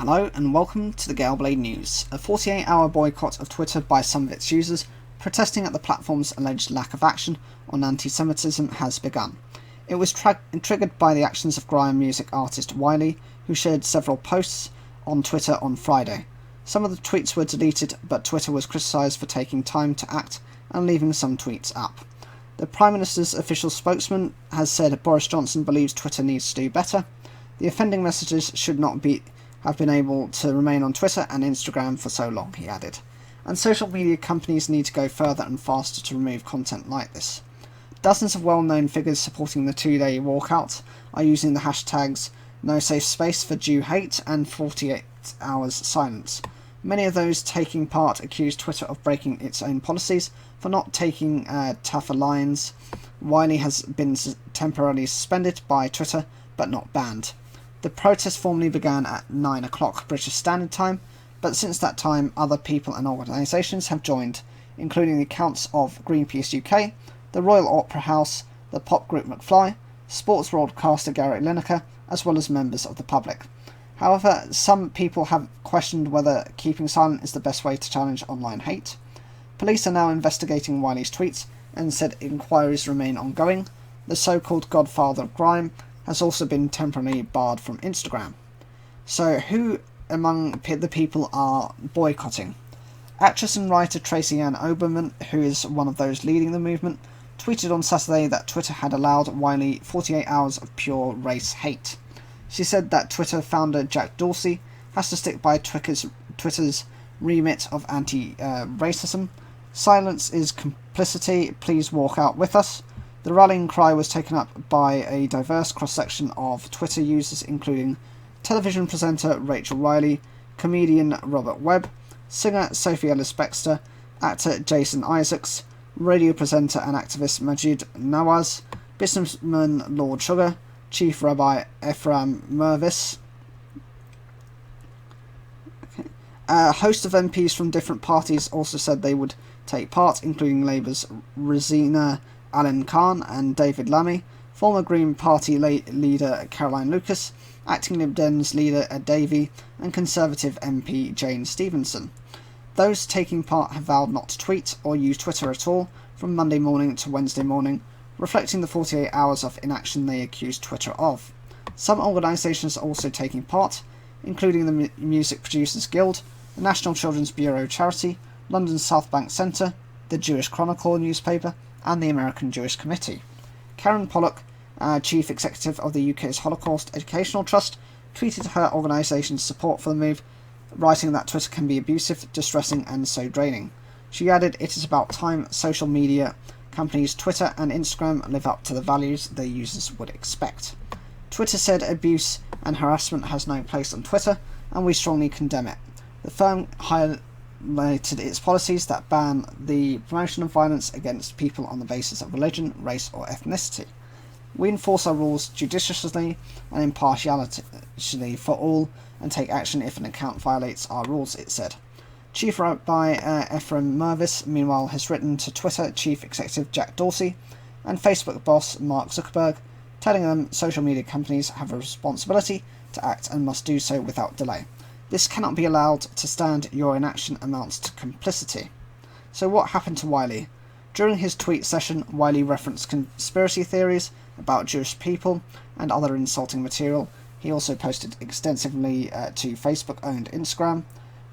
Hello and welcome to the Galeblade News. A 48-hour boycott of Twitter by some of its users protesting at the platform's alleged lack of action on anti-Semitism has begun. It was triggered by the actions of grime music artist Wiley, who shared several posts on Twitter on Friday. Some of the tweets were deleted, but Twitter was criticised for taking time to act and leaving some tweets up. The Prime Minister's official spokesman has said Boris Johnson believes Twitter needs to do better. The offending messages should not have been able to remain on Twitter and Instagram for so long, he added. And social media companies need to go further and faster to remove content like this. Dozens of well-known figures supporting the two-day walkout are using the hashtags #NoSafeSpace for Jew hate and 48 hours silence. Many of those taking part accuse Twitter of breaking its own policies for not taking tougher lines. Wiley has been temporarily suspended by Twitter, but not banned. The protest formally began at 9 o'clock British Standard Time, but since that time other people and organisations have joined, including the accounts of Greenpeace UK, the Royal Opera House, the pop group McFly, sports broadcaster Gary Lineker, as well as members of the public. However, some people have questioned whether keeping silent is the best way to challenge online hate. Police are now investigating Wiley's tweets and said inquiries remain ongoing. The so-called godfather of grime has also been temporarily barred from Instagram. So who among the people are boycotting? Actress and writer Tracy Ann Oberman, who is one of those leading the movement, tweeted on Saturday that Twitter had allowed Wiley 48 hours of pure race hate. She said that Twitter founder Jack Dorsey has to stick by Twitter's remit of anti-racism. Silence is complicity, please walk out with us. The rallying cry was taken up by a diverse cross-section of Twitter users, including television presenter Rachel Riley, comedian Robert Webb, singer Sophie Ellis-Bextor, actor Jason Isaacs, radio presenter and activist Majid Nawaz, businessman Lord Sugar, Chief Rabbi Ephraim Mervis. A host of MPs from different parties also said they would take part, including Labour's Rosina Alan Khan and David Lammy, former Green Party leader Caroline Lucas, acting Lib Dems leader Ed Davey, and Conservative MP Jane Stevenson. Those taking part have vowed not to tweet or use Twitter at all from Monday morning to Wednesday morning, reflecting the 48 hours of inaction they accuse Twitter of. Some organisations are also taking part, including the Music Producers Guild, the National Children's Bureau charity, London's South Bank Centre, the Jewish Chronicle newspaper, and the American Jewish Committee. Karen Pollock, Chief Executive of the UK's Holocaust Educational Trust, tweeted her organisation's support for the move, writing that Twitter can be abusive, distressing and so draining. She added, "It is about time social media companies Twitter and Instagram live up to the values their users would expect." Twitter said abuse and harassment has no place on Twitter, and we strongly condemn it. The firm highlighted its policies that ban the promotion of violence against people on the basis of religion, race or ethnicity. "We enforce our rules judiciously and impartially for all and take action if an account violates our rules," it said. Chief Rabbi Ephraim Mervis, meanwhile, has written to Twitter Chief Executive Jack Dorsey and Facebook boss Mark Zuckerberg, telling them social media companies have a responsibility to act and must do so without delay. "This cannot be allowed to stand. Your inaction amounts to complicity." So what happened to Wiley? During his tweet session, Wiley referenced conspiracy theories about Jewish people and other insulting material. He also posted extensively to Facebook-owned Instagram.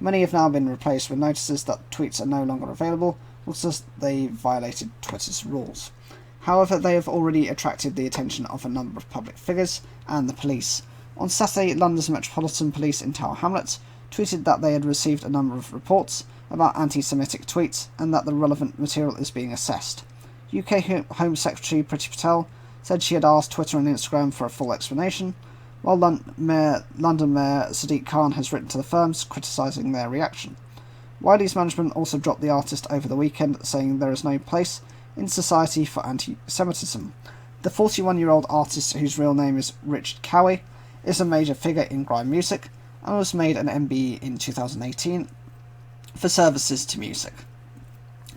Many have now been replaced with notices that tweets are no longer available because they violated Twitter's rules. However, they have already attracted the attention of a number of public figures and the police. On Saturday, London's Metropolitan Police in Tower Hamlets tweeted that they had received a number of reports about anti-Semitic tweets and that the relevant material is being assessed. UK Home Secretary Priti Patel said she had asked Twitter and Instagram for a full explanation, while London Mayor Sadiq Khan has written to the firms criticising their reaction. Wiley's management also dropped the artist over the weekend, saying there is no place in society for anti-Semitism. The 41-year-old artist, whose real name is Richard Cowie, is a major figure in grime music and was made an MBE in 2018 for services to music.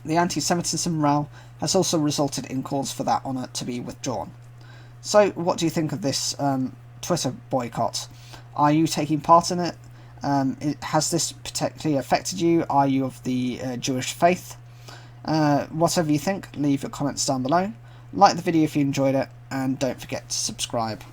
The anti-Semitism row has also resulted in calls for that honour to be withdrawn. So, what do you think of this Twitter boycott? Are you taking part in it? Has this particularly affected you? Are you of the Jewish faith? Whatever you think, leave your comments down below. Like the video if you enjoyed it, and don't forget to subscribe.